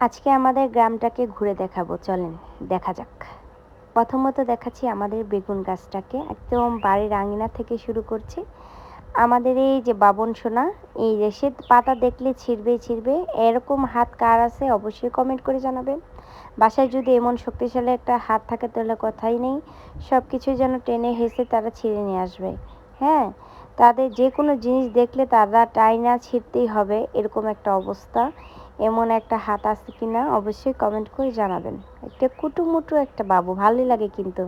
আজকে আমাদের গ্রামটাকে ঘুরে দেখাবো, চলেন দেখা যাক। প্রথমত দেখাচ্ছি আমাদের বেগুন গাছটাকে, একদম বাড়ির আঙিনা থেকে শুরু করছি। আমাদের এই যে বাবন সোনা, এই যে সে পাতা দেখলে ছিঁড়বেই ছিঁড়বে, এরকম হাত কার আছে অবশ্যই কমেন্ট করে জানাবেন। বাসায় যদি এমন শক্তিশালী একটা হাত থাকে তাহলে কথাই নেই, সব কিছু যেন টেনে হেসে তারা ছিঁড়ে নিয়ে আসবে। হ্যাঁ, তাদের যে কোনো জিনিস দেখলে তারা টাইনা ছিঁড়তেই হবে, এরকম একটা অবস্থা। এমন একটা হাত আছে কিনা অবশ্যই কমেন্ট করে জানাবেন। একটা কুটুমুটু একটা বাবু, ভালোই লাগে কিন্তু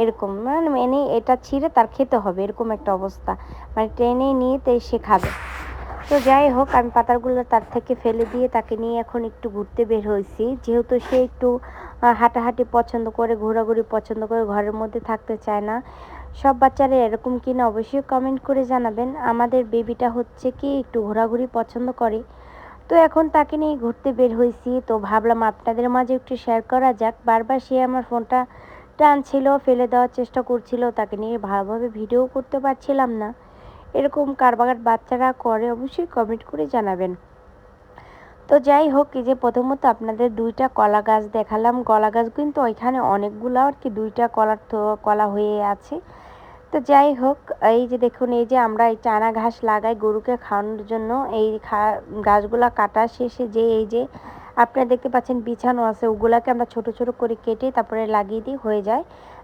এরকম, মানে এটা ছিঁড়ে তার খেতে হবে এরকম একটা অবস্থা, মানে টেনে নিয়ে তাই সে খাবে। তো যাই হোক, আমি পাতাগুলো তার থেকে ফেলে দিয়ে তাকে নিয়ে এখন একটু ঘুরতে বের হয়েছি, যেহেতু সে একটু হাঁটাহাঁটি পছন্দ করে, ঘোরাঘুরি পছন্দ করে, ঘরের মধ্যে থাকতে চায় না। সব বাচ্চারা এরকম কিনা অবশ্যই কমেন্ট করে জানাবেন। আমাদের বেবিটা হচ্ছে কি একটু ঘোরাঘুরি পছন্দ করে, তো এখন তাকে নিয়ে ঘুরতে বের হয়েছি। তো ভাবলাম আপনাদের মাঝে একটু শেয়ার করা যাক। বারবার সে আমার ফোনটা টানছিল, ফেলে দেওয়ার চেষ্টা করছিল, তাকে নিয়ে ভালোভাবে ভিডিও করতে পারছিলাম না। এরকম কারবার বাচ্চারা করে অবশ্যই কমেন্ট করে জানাবেন। তো যাই হোক, এই যে প্রথমত আপনাদের দুইটা কলা গাছ দেখালাম। কলা গাছ কিন্তু ওইখানে অনেকগুলো আর কি, দুইটা কলার তো কলা হয়ে আছে। তো যাই হোক, এই যে দেখুন, এই যে আমরা এই চানা ঘাস লাগাই গরুকে খাওয়ানোর জন্য, এই গাছগুলা কাটা শেষে যে এই যে আপনারা দেখতে পাচ্ছেন বিছানো আছে, ওগুলাকে আমরা ছোট ছোট করে কেটে তারপরে লাগিয়ে দিই, হয়ে যায়,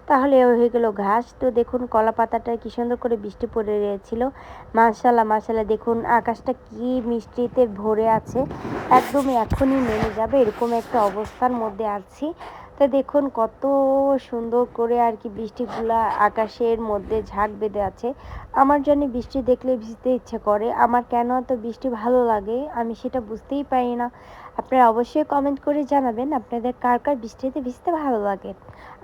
তাহলে হয়ে গেল ঘাস। তো দেখুন কলা পাতাটায় কি সুন্দর করে বৃষ্টি পড়ে রয়েছিল। মাশাআল্লাহ মাশাআল্লাহ, দেখুন আকাশটা কি মিষ্টিতে ভরে আছে, একদমই এখনই নেমে যাবে এরকম একটা অবস্থার মধ্যে আছি। তো দেখুন কত সুন্দর করে আর কি বৃষ্টিগুলা আকাশের মধ্যে ঝাঁক বেঁধে আছে। আমার জন্য বৃষ্টি দেখলে ভিজতে ইচ্ছে করে। আমার কেন এত বৃষ্টি ভালো লাগে আমি সেটা বুঝতেই পারি না। আপনারা অবশ্যই কমেন্ট করে জানাবেন আপনাদের কার কার বৃষ্টিতে ভিজতে ভালো লাগে।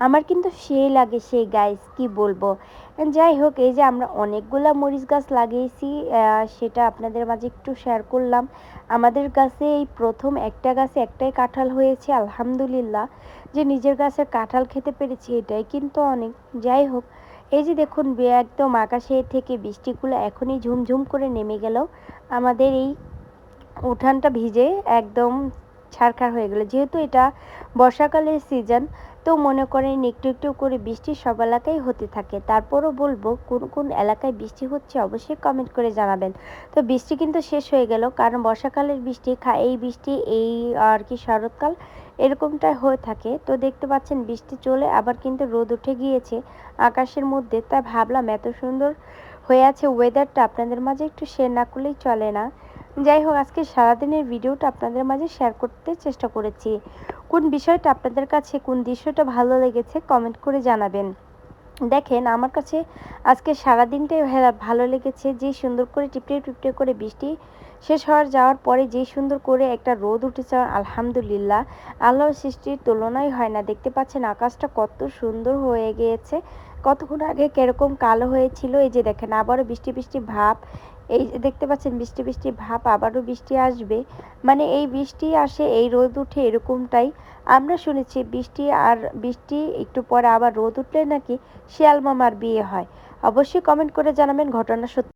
আমার কিন্তু সেই লাগে, সেই গাইস কি বলবো। যাই হোক, এই যে আমরা অনেকগুলা মরিচ গাছ লাগিয়েছি, সেটা আপনাদের মাঝে একটু শেয়ার করলাম। আমাদের গাছে এই প্রথম একটা গাছে একটাই কাঁঠাল হয়েছে, আলহামদুলিল্লাহ। যে নিজের গাছের কাঁঠাল খেতে পেরেছি এটাই কিন্তু অনেক। যাই হোক, এই যে দেখুন একদম আকাশে থেকে বৃষ্টিগুলো এখনই ঝুমঝুম করে নেমে গেল, আমাদের এই উঠানটা ভিজে একদম ছারখার হয়ে গেল। যেহেতু এটা বর্ষাকালের সিজন, তো মনে করেন একটু একটু করে বৃষ্টি সব এলাকায় হতে থাকে। তারপরও বলবো কোন কোন এলাকায় বৃষ্টি হচ্ছে অবশ্যই কমেন্ট করে জানাবেন। তো বৃষ্টি কিন্তু শেষ হয়ে গেল, কারণ বর্ষাকালের বৃষ্টি এই বৃষ্টি এই আর কি শরৎকাল এরকমটাই হয়ে থাকে। তো দেখতে পাচ্ছেন বৃষ্টি চলে আবার কিন্তু রোদ উঠে গিয়েছে আকাশের মধ্যে। তাই ভাবলাম এত সুন্দর হয়ে আছে ওয়েদারটা, আপনাদের মাঝে একটু শেয়ার না করলেই চলে না। যাই হোক, আজকে সারাদিনের ভিডিওটা আপনাদের মাঝে শেয়ার করতে চেষ্টা করেছি। কোন বিষয়টা আপনাদের কাছে, কোন দৃশ্যটা ভালো লেগেছে কমেন্ট করে জানাবেন। দেখেন আমার কাছে আজকে সারাদিনটাই ভালো লেগেছে, যে সুন্দর করে টিপটে টিপটে করে বৃষ্টি শেষ যাওয়ার পরে যে সুন্দর করে একটা রোদ উঠেছে, আলহামদুলিল্লাহ। আল্লাহর সৃষ্টির তুলনাই হয় না। দেখতে পাচ্ছেন আকাশটা কত সুন্দর হয়ে গিয়েছে, কতক্ষণ আগে কিরকম কালো হয়েছিল, এই যে দেখেন আবারও বৃষ্টি বৃষ্টি ভাব। এই যে দেখতে পাচ্ছেন বৃষ্টি বৃষ্টি ভাব, আবারও বৃষ্টি আসবে, মানে এই বৃষ্টি আসে এই রোদ উঠে এরকমটাই। আমরা শুনেছি বৃষ্টি একটু পরে আবার রোদ উঠলে নাকি শিয়াল মামার বিয়ে হয়। অবশ্যই কমেন্ট করে জানাবেন ঘটনা সত্যি।